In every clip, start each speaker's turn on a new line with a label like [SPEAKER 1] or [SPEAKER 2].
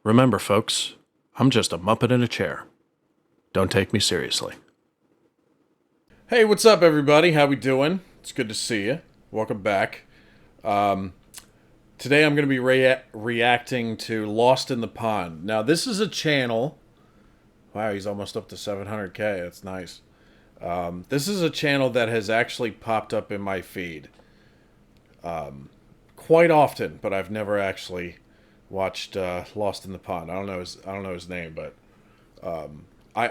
[SPEAKER 1] Remember, folks, I'm just a Muppet in a chair. Don't take me seriously. Hey, what's up, everybody? How we doing? It's good to see you. Welcome back. Today I'm going to be reacting to Lost in the Pond. Now, this is a channel... Wow, he's almost up to 700K. That's nice. This is a channel that has actually popped up in my feed quite often, but I've never actually watched Lost in the Pond. I don't know his name, but I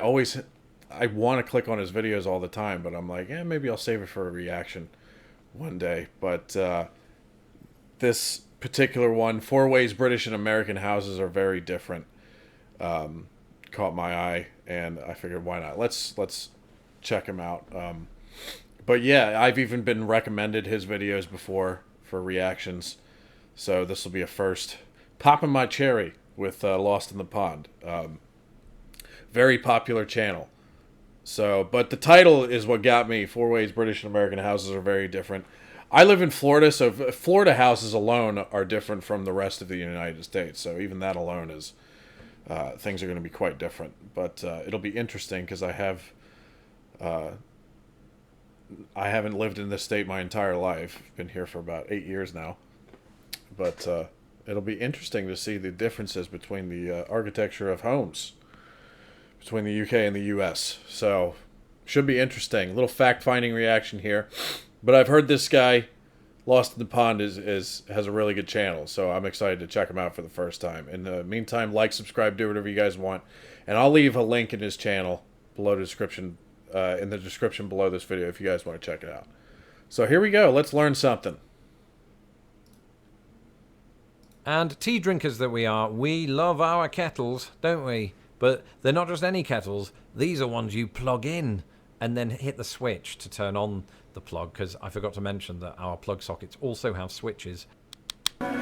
[SPEAKER 1] want to click on his videos all the time, but I'm like, maybe I'll save it for a reaction one day. But this particular one, 4 ways British and American houses are very different, caught my eye, and I figured, why not? Let's check him out. But yeah, I've even been recommended his videos before for reactions, so this will be a first. Popping my cherry with Lost in the Pond. Very popular channel. So, but the title is what got me. 4 ways British and American houses are very different. I live in Florida, so Florida houses alone are different from the rest of the United States. So even that alone is, things are going to be quite different. But it'll be interesting because I haven't lived in this state my entire life. I've been here for about 8 years now. But it'll be interesting to see the differences between the architecture of homes between the UK and the US. So, should be interesting. Little fact-finding reaction here. But I've heard this guy, Lost in the Pond, has a really good channel. So I'm excited to check him out for the first time. In the meantime, like, subscribe, do whatever you guys want. And I'll leave a link in his channel below the description, in the description below this video if you guys want to check it out. So here we go. Let's learn something.
[SPEAKER 2] And tea drinkers that we are, we love our kettles, don't we? But they're not just any kettles. These are ones you plug in and then hit the switch to turn on the plug, because I forgot to mention that our plug sockets also have switches.
[SPEAKER 1] Okay,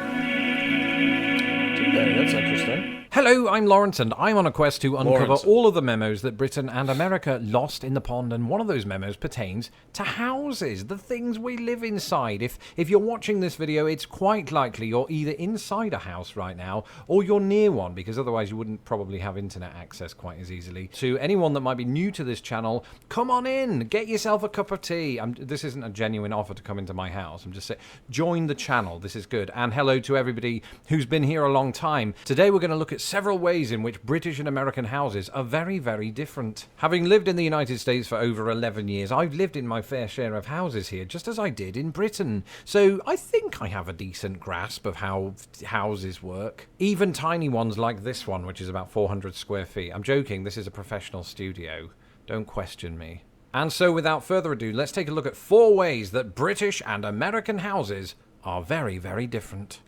[SPEAKER 1] that's interesting.
[SPEAKER 2] Hello, I'm Lawrence, and I'm on a quest to uncover
[SPEAKER 1] Lawrence.
[SPEAKER 2] all of the memos that Britain and America lost in the pond, and one of those memos pertains to houses, the things we live inside. If you're watching this video, it's quite likely you're either inside a house right now, or you're near one, because otherwise you wouldn't probably have internet access quite as easily. To anyone that might be new to this channel, come on in, get yourself a cup of tea. This isn't a genuine offer to come into my house. I'm just saying, join the channel, this is good. And hello to everybody who's been here a long time. Today we're going to look at several ways in which British and American houses are very, very different. Having lived in the United States for over 11 years, I've lived in my fair share of houses here, just as I did in Britain. So I think I have a decent grasp of how houses work. Even tiny ones like this one, which is about 400 square feet. I'm joking, this is a professional studio. Don't question me. And so without further ado, let's take a look at 4 ways that British and American houses are very, very different.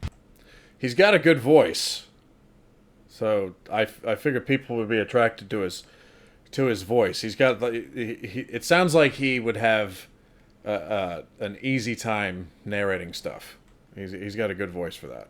[SPEAKER 1] He's got a good voice. So I figure people would be attracted to his voice. He's got it sounds like he would have an easy time narrating stuff. He's got a good voice for that.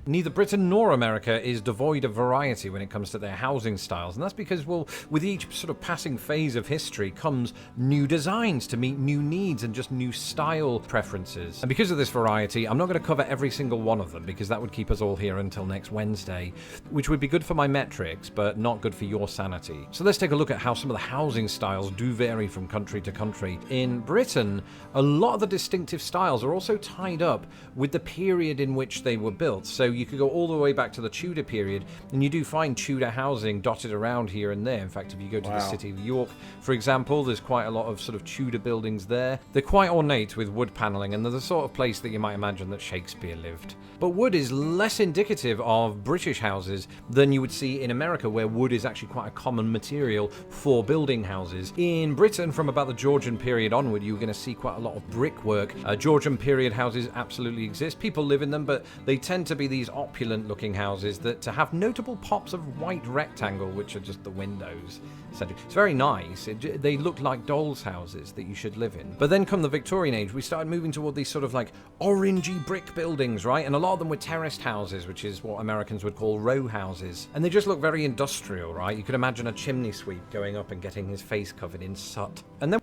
[SPEAKER 2] Neither Britain nor America is devoid of variety when it comes to their housing styles, and that's because, well, with each sort of passing phase of history comes new designs to meet new needs and just new style preferences. And because of this variety, I'm not going to cover every single one of them, because that would keep us all here until next Wednesday, which would be good for my metrics, but not good for your sanity. So let's take a look at how some of the housing styles do vary from country to country. In Britain, a lot of the distinctive styles are also tied up with the period in which they were built. So you could go all the way back to the Tudor period, and you do find Tudor housing dotted around here and there. In fact, if you go to the city of York, for example, there's quite a lot of sort of Tudor buildings there. They're quite ornate with wood paneling, and they're the sort of place that you might imagine that Shakespeare lived. But wood is less indicative of British houses than you would see in America, where wood is actually quite a common material for building houses. In Britain, from about the Georgian period onward, you're going to see quite a lot of brickwork. Georgian period houses absolutely exist. People live in them, but they tend to be these opulent looking houses that have notable pops of white rectangle, which are just the windows. It's very nice. They look like dolls' houses that you should live in. But then come the Victorian age, we started moving toward these sort of like orangey brick buildings, right? And a lot of them were terraced houses, which is what Americans would call row houses. And they just look very industrial, right? You could imagine a chimney sweep going up and getting his face covered in soot. And then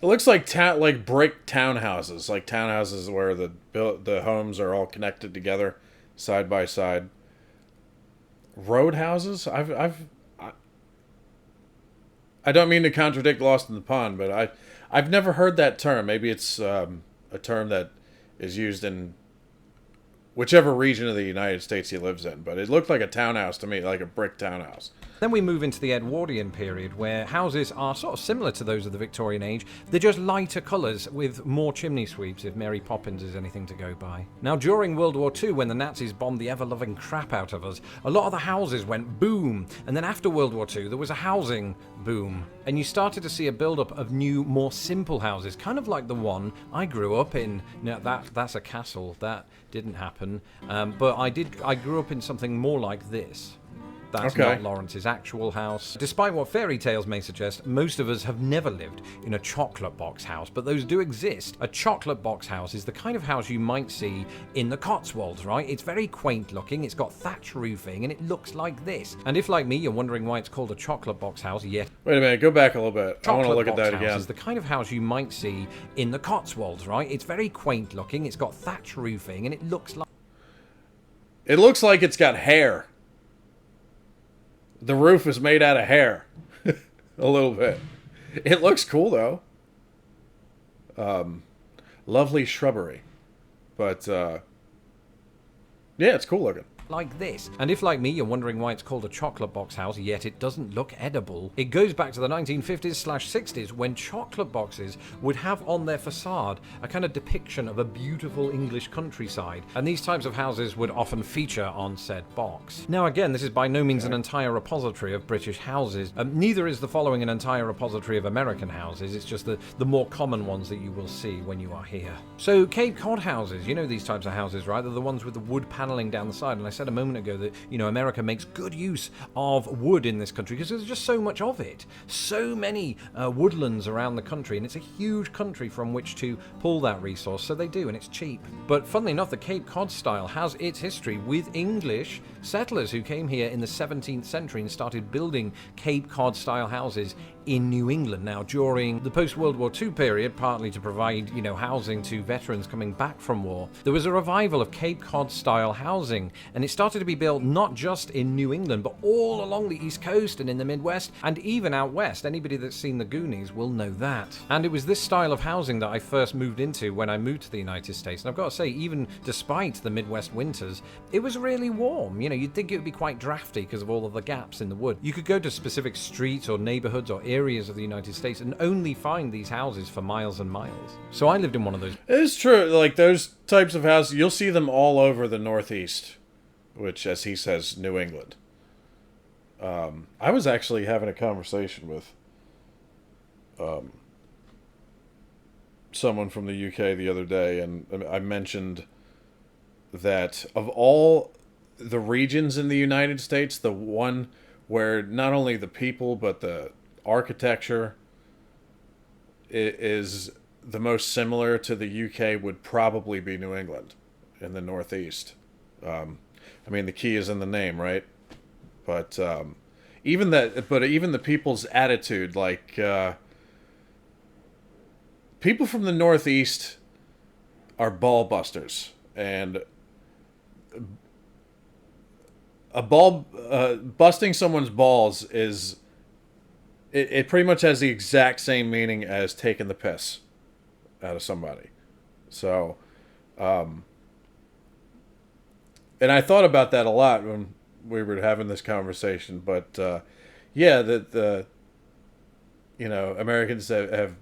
[SPEAKER 1] it looks like brick townhouses, like townhouses where the homes are all connected together. side by side. Road houses? I don't mean to contradict Lost in the Pond, but I've never heard that term. Maybe it's a term that is used in whichever region of the United States he lives in. But it looked like a townhouse to me, like a brick townhouse.
[SPEAKER 2] Then we move into the Edwardian period, where houses are sort of similar to those of the Victorian age. They're just lighter colours with more chimney sweeps, if Mary Poppins is anything to go by. Now, during World War II, when the Nazis bombed the ever-loving crap out of us, a lot of the houses went boom. And then after World War II, there was a housing boom. And you started to see a build-up of new, more simple houses, kind of like the one I grew up in. Now, that's a castle. That didn't happen. But I grew up in something more like this. That's
[SPEAKER 1] okay.
[SPEAKER 2] Not Lawrence's actual house. Despite what fairy tales may suggest, most of us have never lived in a chocolate box house, but those do exist. A chocolate box house is the kind of house you might see in the Cotswolds, right? It's very quaint looking, it's got thatch roofing, and it looks like this. And if, like me, you're wondering why it's called a chocolate box house, yet...
[SPEAKER 1] Wait a minute, go back a little bit. I want to look at that
[SPEAKER 2] house
[SPEAKER 1] again.
[SPEAKER 2] Is the kind of house you might see in the Cotswolds, right? It's very quaint looking, it's got thatch roofing, and it looks like...
[SPEAKER 1] It looks like it's got hair. The roof is made out of hair. A little bit. It looks cool, though. Lovely shrubbery. But, yeah, it's cool looking.
[SPEAKER 2] Like this. And if, like me, you're wondering why it's called a chocolate box house, yet it doesn't look edible, it goes back to the 1950s/60s when chocolate boxes would have on their facade a kind of depiction of a beautiful English countryside, and these types of houses would often feature on said box. Now again, this is by no means an entire repository of British houses. Neither is the following an entire repository of American houses, it's just the more common ones that you will see when you are here. So Cape Cod houses, you know these types of houses, right? They're the ones with the wood paneling down the side, and I said a moment ago that, you know, America makes good use of wood in this country because there's just so much of it. So many woodlands around the country, and it's a huge country from which to pull that resource, so they do, and it's cheap. But funnily enough, the Cape Cod style has its history with English settlers who came here in the 17th century and started building Cape Cod style houses in New England. Now, during the post-World War II period, partly to provide, you know, housing to veterans coming back from war, there was a revival of Cape Cod style housing, and it started to be built not just in New England, but all along the East Coast and in the Midwest, and even out west. Anybody that's seen the Goonies will know that. And it was this style of housing that I first moved into when I moved to the United States. And I've got to say, even despite the Midwest winters, it was really warm. You know, you'd think it would be quite drafty because of all of the gaps in the wood. You could go to specific streets or neighborhoods or areas of the United States and only find these houses for miles and miles. So I lived in one of those.
[SPEAKER 1] It's true. Like, those types of houses, you'll see them all over the Northeast, which, as he says, New England. I was actually having a conversation with someone from the UK the other day, and I mentioned that of all the regions in the United States, the one where not only the people but the architecture is the most similar to the UK would probably be New England in the Northeast. I mean, the key is in the name, right? But even the people's attitude, like people from the Northeast are ball busters, and busting someone's balls is it pretty much has the exact same meaning as taking the piss out of somebody. So, and I thought about that a lot when we were having this conversation. But yeah, the you know, Americans have,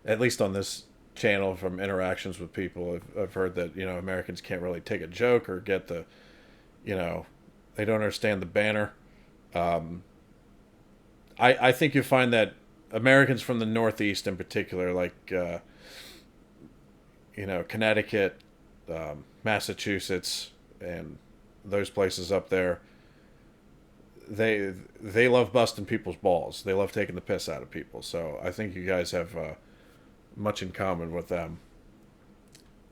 [SPEAKER 1] at least on this channel from interactions with people, I've heard that, you know, Americans can't really take a joke or get the, you know, they don't understand the banner. I think you find that Americans from the Northeast in particular, like, you know, Connecticut, Massachusetts, and those places up there, they love busting people's balls. They love taking the piss out of people. So I think you guys have much in common with them,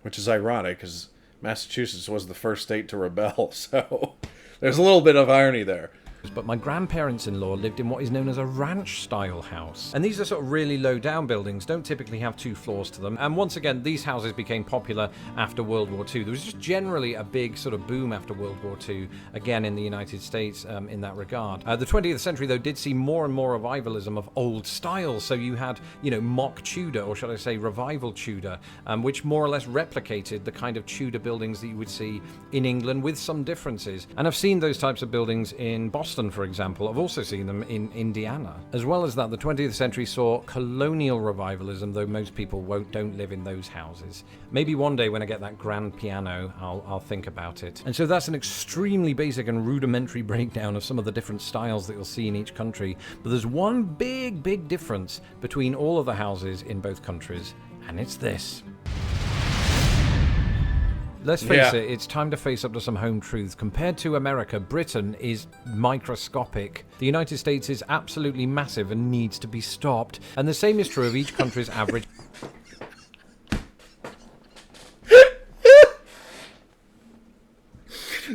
[SPEAKER 1] which is ironic because Massachusetts was the first state to rebel. So there's a little bit of irony there.
[SPEAKER 2] But my grandparents-in-law lived in what is known as a ranch-style house. And these are sort of really low-down buildings, don't typically have 2 floors to them. And once again, these houses became popular after World War II. There was just generally a big sort of boom after World War II, again in the United States in that regard. The 20th century, though, did see more and more revivalism of old styles. So you had, mock Tudor, or should I say revival Tudor, which more or less replicated the kind of Tudor buildings that you would see in England with some differences. And I've seen those types of buildings in Boston, for example. I've also seen them in Indiana. As well as that, the 20th century saw colonial revivalism, though most people don't live in those houses. Maybe one day when I get that grand piano, I'll think about it. And so that's an extremely basic and rudimentary breakdown of some of the different styles that you'll see in each country. But there's one big difference between all of the houses in both countries, and it's this. Let's face it, it's time to face up to some home truths. Compared to America, Britain is microscopic. The United States is absolutely massive and needs to be stopped. And the same is true of each country's average...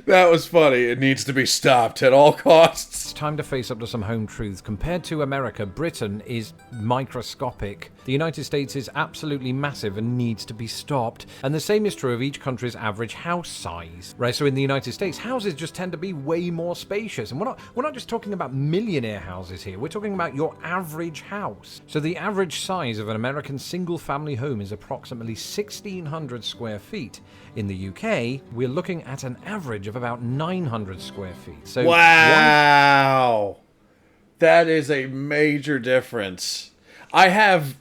[SPEAKER 1] That was funny. It needs to be stopped at all costs.
[SPEAKER 2] It's time to face up to some home truths. Compared to America, Britain is microscopic. The United States is absolutely massive and needs to be stopped. And the same is true of each country's average house size. Right, so in the United States, houses just tend to be way more spacious. And we're not just talking about millionaire houses here. We're talking about your average house. So the average size of an American single-family home is approximately 1,600 square feet. In the UK, we're looking at an average of about 900 square feet. So
[SPEAKER 1] wow! That is a major difference. I have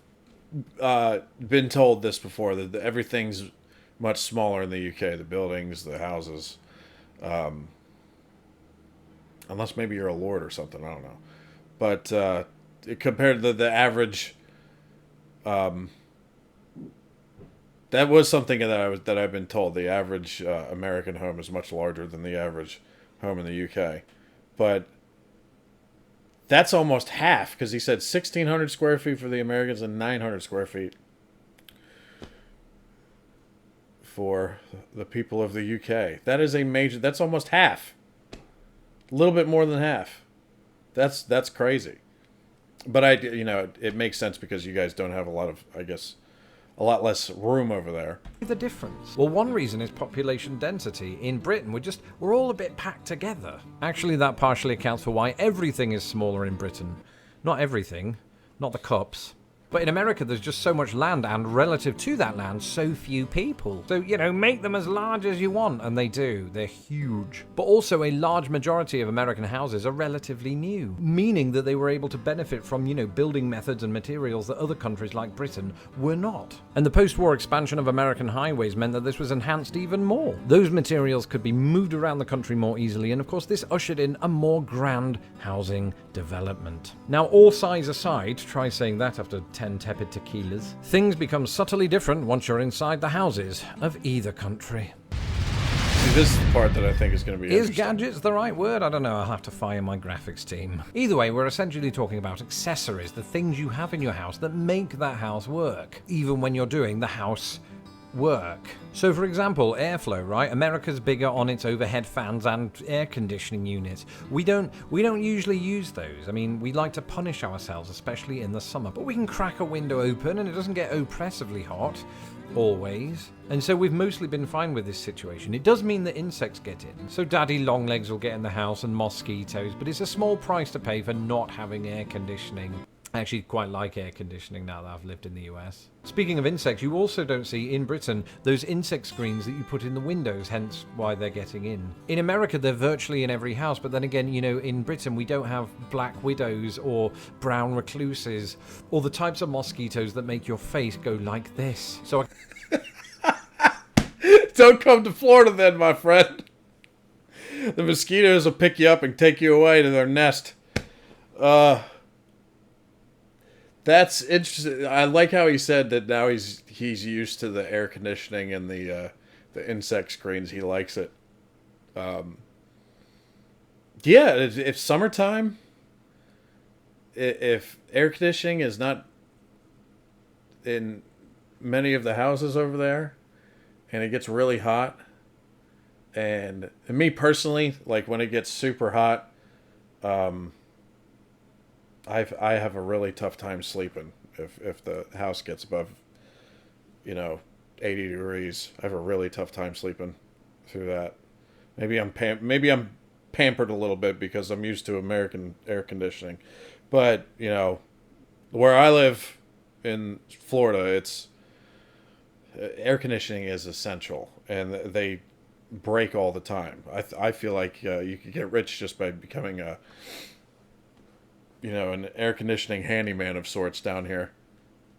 [SPEAKER 1] been told this before, that everything's much smaller in the UK. The buildings, the houses. Unless maybe you're a lord or something, I don't know. But compared to the average... that was something that I've been told. The average American home is much larger than the average home in the UK. But that's almost half, because he said 1,600 square feet for the Americans and 900 square feet for the people of the UK. That is that's almost half. A little bit more than half. That's crazy. But it makes sense because you guys don't have a lot less room over there.
[SPEAKER 2] The difference? Well, one reason is population density. In Britain, we're all a bit packed together. Actually, that partially accounts for why everything is smaller in Britain. Not everything, not the cups. But in America, there's just so much land, and relative to that land, so few people. So, make them as large as you want, and they do. They're huge. But also, a large majority of American houses are relatively new, meaning that they were able to benefit from, building methods and materials that other countries like Britain were not. And the post-war expansion of American highways meant that this was enhanced even more. Those materials could be moved around the country more easily, and of course, this ushered in a more grand housing development. Now, all size aside, try saying that after 10 tepid tequilas, things become subtly different once you're inside the houses of either country.
[SPEAKER 1] See, this is the part that I think is going to be
[SPEAKER 2] Is gadgets the right word? I don't know. I'll have to fire my graphics team. Either way, we're essentially talking about accessories, the things you have in your house that make that house work, even when you're doing the house work. So for example, airflow, right? America's bigger on its overhead fans and air conditioning units. We don't usually use those. I mean, we like to punish ourselves, especially in the summer. But we can crack a window open and it doesn't get oppressively hot. Always. And so we've mostly been fine with this situation. It does mean that insects get in. So daddy longlegs will get in the house and mosquitoes, but it's a small price to pay for not having air conditioning. I actually quite like air conditioning now that I've lived in the US. Speaking of insects, you also don't see in Britain those insect screens that you put in the windows, hence why they're getting in. In America, they're virtually in every house, but then again, in Britain, we don't have black widows or brown recluses or the types of mosquitoes that make your face go like this. So
[SPEAKER 1] Don't come to Florida then, my friend. The mosquitoes will pick you up and take you away to their nest. That's interesting. I like how he said that now he's used to the air conditioning and the insect screens. He likes it. Yeah, if summertime, if air conditioning is not in many of the houses over there, and it gets really hot, and me personally, like when it gets super hot, I have a really tough time sleeping if the house gets above, 80 degrees. I have a really tough time sleeping through that. Maybe I'm pampered a little bit because I'm used to American air conditioning, but where I live in Florida, it's air conditioning is essential, and they break all the time. I feel like you could get rich just by becoming an air conditioning handyman of sorts down here.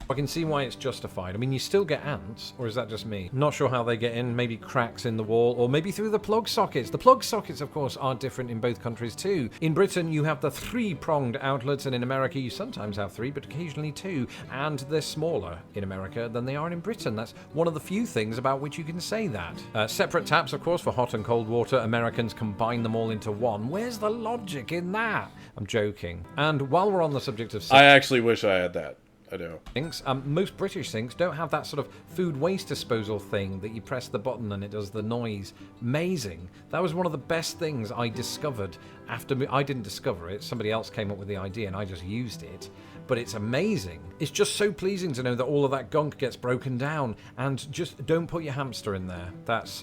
[SPEAKER 2] I can see why it's justified. I mean, you still get ants, or is that just me? Not sure how they get in, maybe cracks in the wall, or maybe through the plug sockets. The plug sockets, of course, are different in both countries too. In Britain, you have the 3-pronged outlets, and in America, you sometimes have 3, but occasionally 2, and they're smaller in America than they are in Britain. That's one of the few things about which you can say that. Separate taps, of course, for hot and cold water. Americans combine them all into one. Where's the logic in that? I'm joking. And while we're on the subject of
[SPEAKER 1] I actually wish I had that. I do.
[SPEAKER 2] Sinks. Most British sinks don't have that sort of food waste disposal thing that you press the button and it does the noise. Amazing. That was one of the best things I discovered after I didn't discover it. Somebody else came up with the idea and I just used it. But it's amazing. It's just so pleasing to know that all of that gunk gets broken down, and just don't put your hamster in there.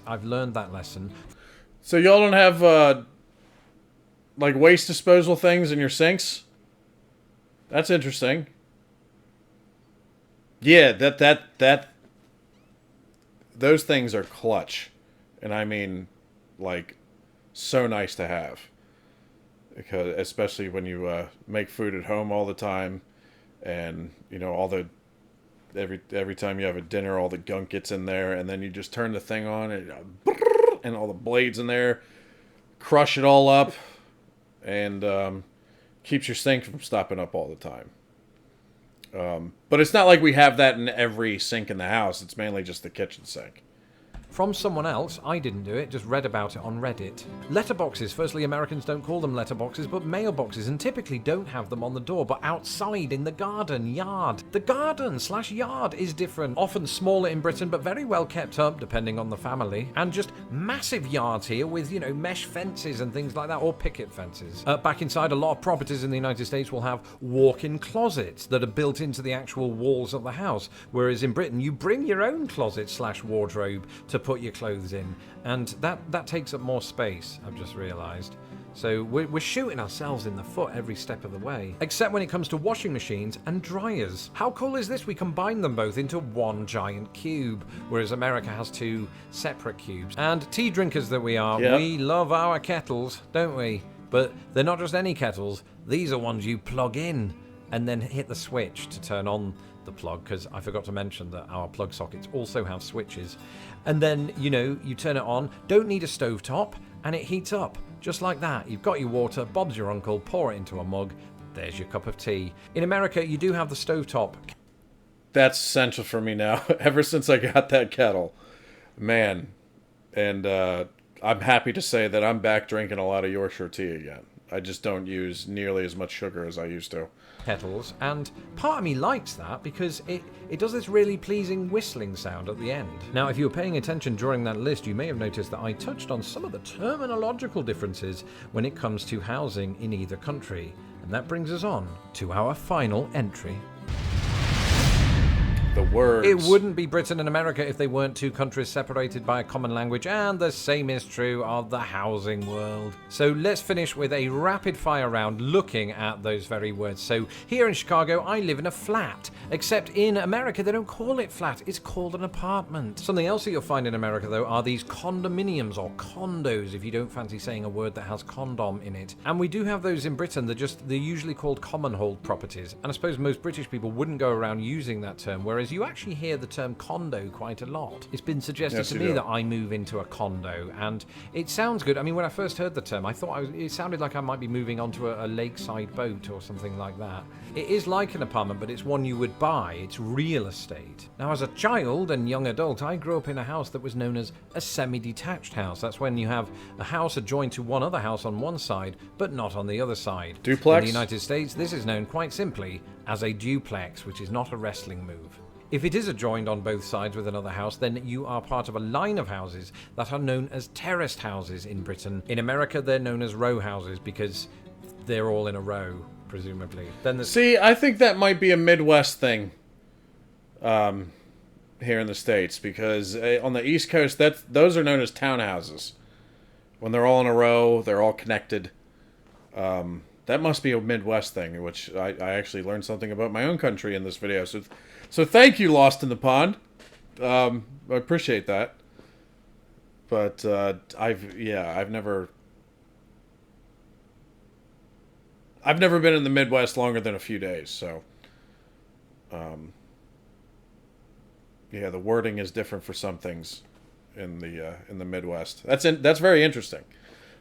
[SPEAKER 2] I've learned that lesson.
[SPEAKER 1] So y'all don't have like waste disposal things in your sinks? That's interesting. Yeah, that those things are clutch. And I mean, like, so nice to have. Because especially when you make food at home all the time, and every time you have a dinner, all the gunk gets in there, and then you just turn the thing on and all the blades in there, crush it all up, and keeps your sink from stopping up all the time. But it's not like we have that in every sink in the house. It's mainly just the kitchen sink.
[SPEAKER 2] From someone else, I didn't do it, just read about it on Reddit. Letterboxes. Firstly, Americans don't call them letterboxes, but mailboxes, and typically don't have them on the door, but outside in the garden, yard. The garden/yard is different. Often smaller in Britain, but very well kept up, depending on the family. And just massive yards here with, mesh fences and things like that, or picket fences. Back inside, a lot of properties in the United States will have walk-in closets that are built into the actual walls of the house, whereas in Britain, you bring your own closet/wardrobe to put your clothes in, and that takes up more space, I've just realised. So we're shooting ourselves in the foot every step of the way. Except when it comes to washing machines and dryers. How cool is this? We combine them both into one giant cube, whereas America has 2 separate cubes. And tea drinkers that we are,
[SPEAKER 1] Yep.
[SPEAKER 2] We love our kettles, don't we? But they're not just any kettles, these are ones you plug in and then hit the switch to turn on the plug, because I forgot to mention that our plug sockets also have switches. And then, you turn it on, don't need a stovetop, and it heats up. Just like that. You've got your water, Bob's your uncle, pour it into a mug, there's your cup of tea. In America, you do have the stovetop.
[SPEAKER 1] That's essential for me now, ever since I got that kettle. Man. And I'm happy to say that I'm back drinking a lot of Yorkshire tea again. I just don't use nearly as much sugar as I used to.
[SPEAKER 2] Kettles, and part of me likes that because it does this really pleasing whistling sound at the end. Now, if you were paying attention during that list, you may have noticed that I touched on some of the terminological differences when it comes to housing in either country. And that brings us on to our final entry.
[SPEAKER 1] The words.
[SPEAKER 2] It wouldn't be Britain and America if they weren't 2 countries separated by a common language, and the same is true of the housing world. So let's finish with a rapid fire round looking at those very words. So here in Chicago, I live in a flat, except in America they don't call it flat, it's called an apartment. Something else that you'll find in America though are these condominiums, or condos if you don't fancy saying a word that has condom in it. And we do have those in Britain. They're usually called common hold properties, and I suppose most British people wouldn't go around using that term, whereas you actually hear the term condo quite a lot. It's been suggested to me that I move into a condo, and it sounds good. I mean, when I first heard the term, I thought it sounded like I might be moving onto a lakeside boat or something like that. It is like an apartment, but it's one you would buy. It's real estate. Now, as a child and young adult, I grew up in a house that was known as a semi-detached house. That's when you have a house adjoined to one other house on one side, but not on the other side.
[SPEAKER 1] Duplex?
[SPEAKER 2] In the United States, this is known quite simply as a duplex, which is not a wrestling move. If it is adjoined on both sides with another house, then you are part of a line of houses that are known as terraced houses in Britain. In America, they're known as row houses because they're all in a row, presumably. Then there's
[SPEAKER 1] See, I think that might be a Midwest thing here in the States, because on the East Coast, those are known as townhouses. When they're all in a row, they're all connected. That must be a Midwest thing, which I actually learned something about my own country in this video. So thank you, Lost in the Pond. I appreciate that. But I've never been in the Midwest longer than a few days. So, yeah, the wording is different for some things in the Midwest. That's very interesting.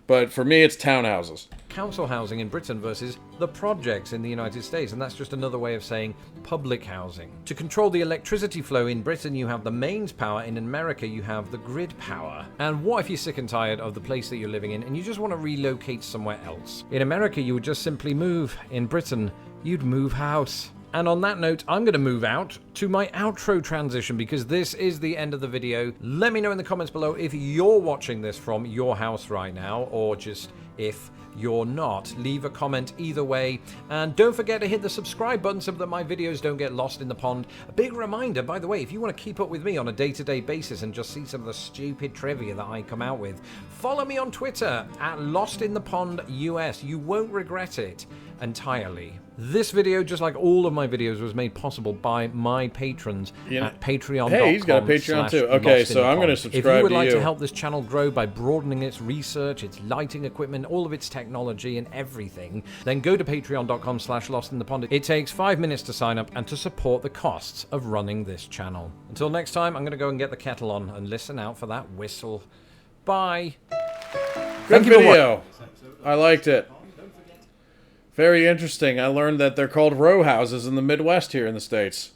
[SPEAKER 1] But for me, it's townhouses.
[SPEAKER 2] council housing in Britain versus the projects in the United States, and that's just another way of saying public housing. To control the electricity flow in Britain, you have the mains power. In America, you have the grid power. And what if you're sick and tired of the place that you're living in and you just want to relocate somewhere else? In America, you would just simply move. In Britain, you'd move house. And on that note, I'm going to move out to my outro transition, because this is the end of the video. Let me know in the comments below if you're watching this from your house right now, or just if you're not. Leave a comment either way. And don't forget to hit the subscribe button so that my videos don't get lost in the pond. A big reminder, by the way, if you want to keep up with me on a day-to-day basis and just see some of the stupid trivia that I come out with, follow me on Twitter at lostinthepondus. You won't regret it entirely. This video, just like all of my videos, was made possible by my patrons at patreon.com.
[SPEAKER 1] Hey, he's got a Patreon too. Okay, so I'm going to subscribe to you.
[SPEAKER 2] If you would like to help this channel grow by broadening its research, its lighting equipment, all of its technology and everything, then go to patreon.com/lostinthepond. It takes 5 minutes to sign up and to support the costs of running this channel. Until next time, I'm going to go and get the kettle on and listen out for that whistle. Bye.
[SPEAKER 1] Good video. I liked it. Very interesting. I learned that they're called row houses in the Midwest here in the States.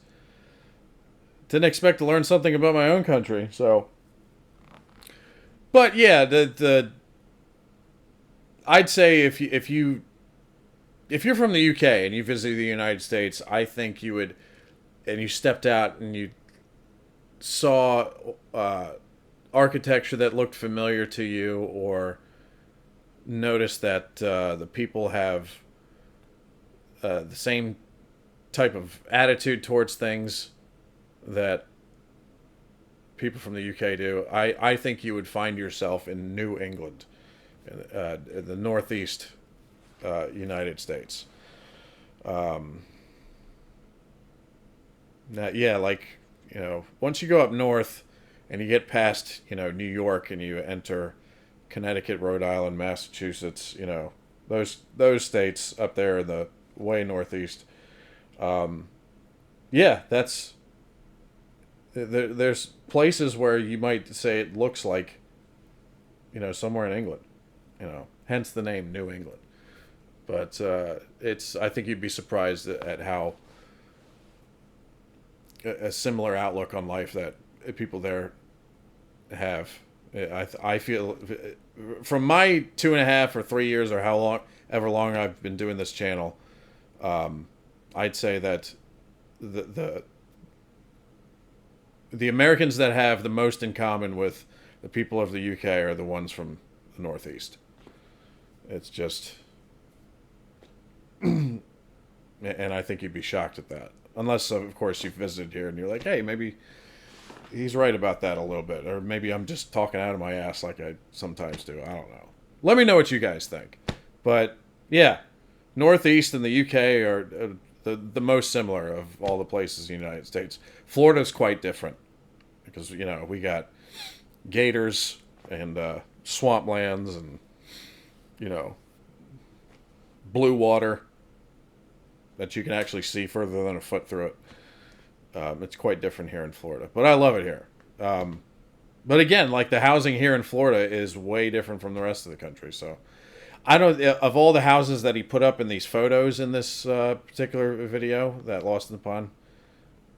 [SPEAKER 1] Didn't expect to learn something about my own country, so. But yeah, I'd say if you're from the UK and you visited the United States, I think you would, and you stepped out and you saw architecture that looked familiar to you, or noticed that the people have the same type of attitude towards things that people from the UK do, I think you would find yourself in New England, in the Northeast United States. Now, yeah, like, you know, once you go up north and you get past, you know, New York, and you enter Connecticut, Rhode Island, Massachusetts, you know, those states up there in the way northeast. Yeah, there's places where you might say it looks like, you know, somewhere in England, you know, hence the name New England. But I think you'd be surprised at how a similar outlook on life that people there have. I feel from my 2.5 or 3 years, or however long I've been doing this channel, I'd say that the Americans that have the most in common with the people of the UK are the ones from the Northeast. It's just, and I think you'd be shocked at that, unless of course you've visited here and you're like, hey, maybe he's right about that a little bit, or maybe I'm just talking out of my ass like I sometimes do. I don't know. Let me know what you guys think. But yeah, Northeast and the UK are the most similar of all the places in the United States. Florida's quite different because, you know, we got gators and swamplands and, you know, blue water that you can actually see further than a foot through it. It's quite different here in Florida, but I love it here. But again, like, the housing here in Florida is way different from the rest of the country. So I don't, of all the houses that he put up in these photos in this particular video that Lost in the Pond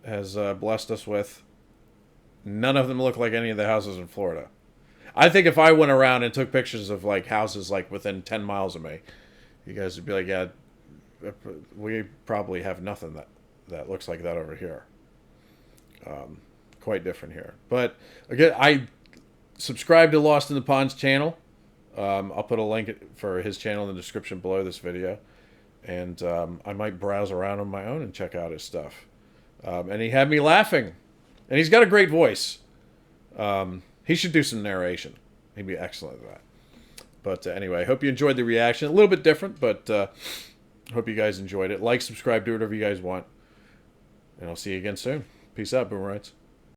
[SPEAKER 1] has blessed us with, none of them look like any of the houses in Florida. I think if I went around and took pictures of like houses like within 10 miles of me, you guys would be like, yeah, we probably have nothing that looks like that over here. Quite different here. But again, I subscribe to Lost in the Pond's channel. I'll put a link for his channel in the description below this video. And I might browse around on my own and check out his stuff. And he had me laughing. And he's got a great voice. He should do some narration. He'd be excellent at that. But anyway, I hope you enjoyed the reaction. A little bit different, but hope you guys enjoyed it. Like, subscribe, do whatever you guys want. And I'll see you again soon. Peace out, Boomerites.